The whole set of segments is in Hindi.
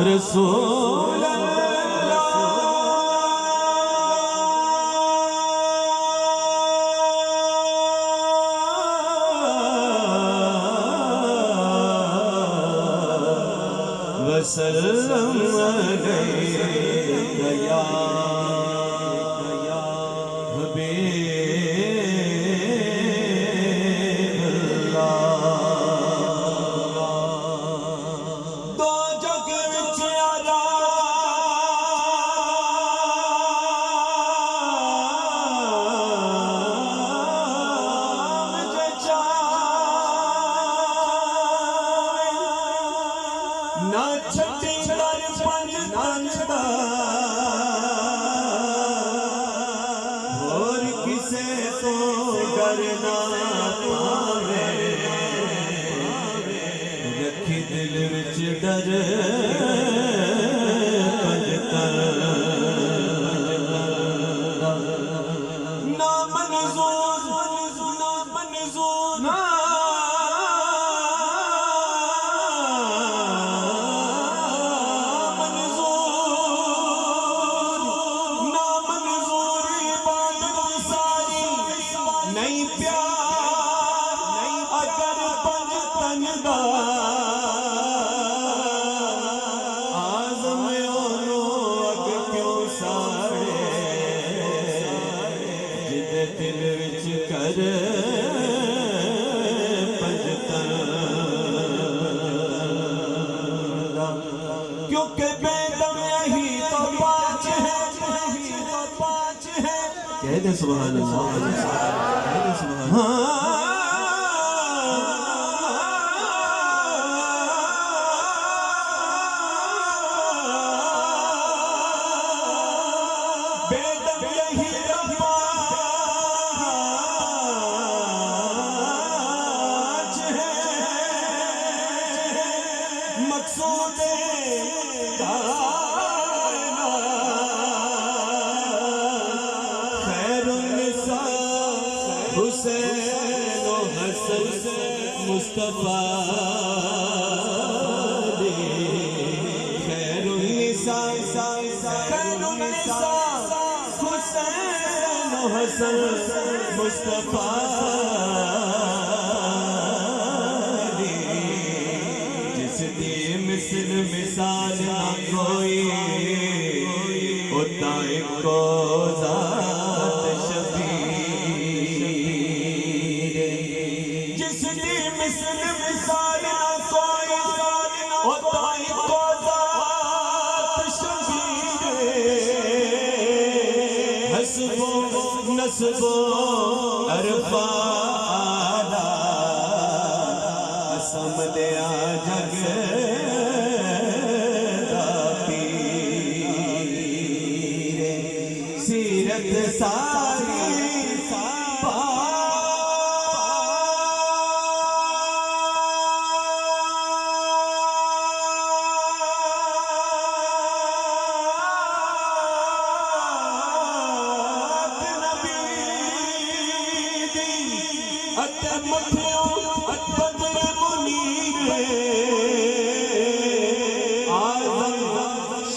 रसूल वसल्लम अलैका या ना छठी कर पंज तंदा और किसे तो डरना पावे रखी दिल विच डर पंज ना मंजूर ना मंजूर ना नहीं प्यार नहीं अगर पंज तंदा आज़म ओनो अग क्यों साड़े जिदे दिल विच कर पंज तंदा क्योंकि बेदम यही तो पाँच है कह दे सुभान अल्लाह बेदम यही पाँच है मकसूद हुसैन व हसन मुस्तफा दे खैरुन्निसा हुसैन व हसन मुस्तफा दे जिस दी मिसल मिसाल ना कोई उता इको ज़ात मिसाल ना कोई होता ही को ज़ात शबीर हस्बो नस्बो अरफादा समदया जग सीरत सारी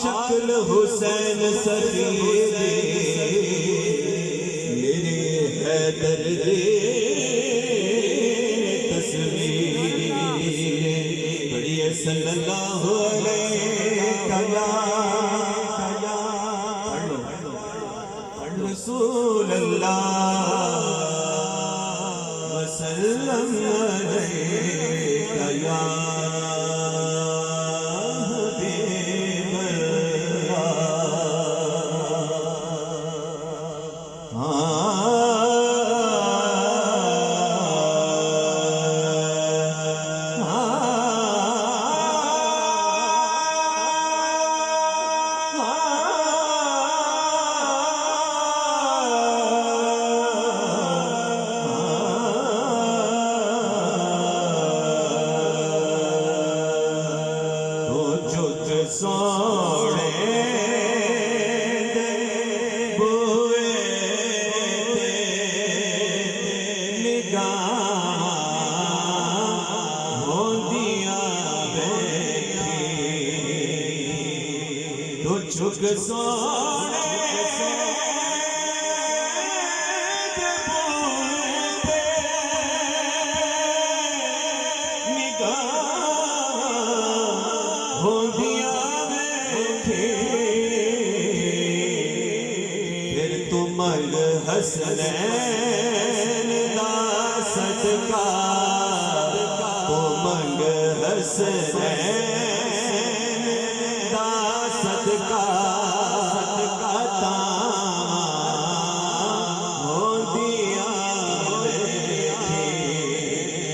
शक्ल हुसैन सफीदे मेरे हैदर दे तस्वीर बड़िए सल्लल्लाहु अलैहि रसूल अल्लाह वसल्लम अलैका या चुक सोने फिर तुम हसनैन दा सदका तुम हसनैन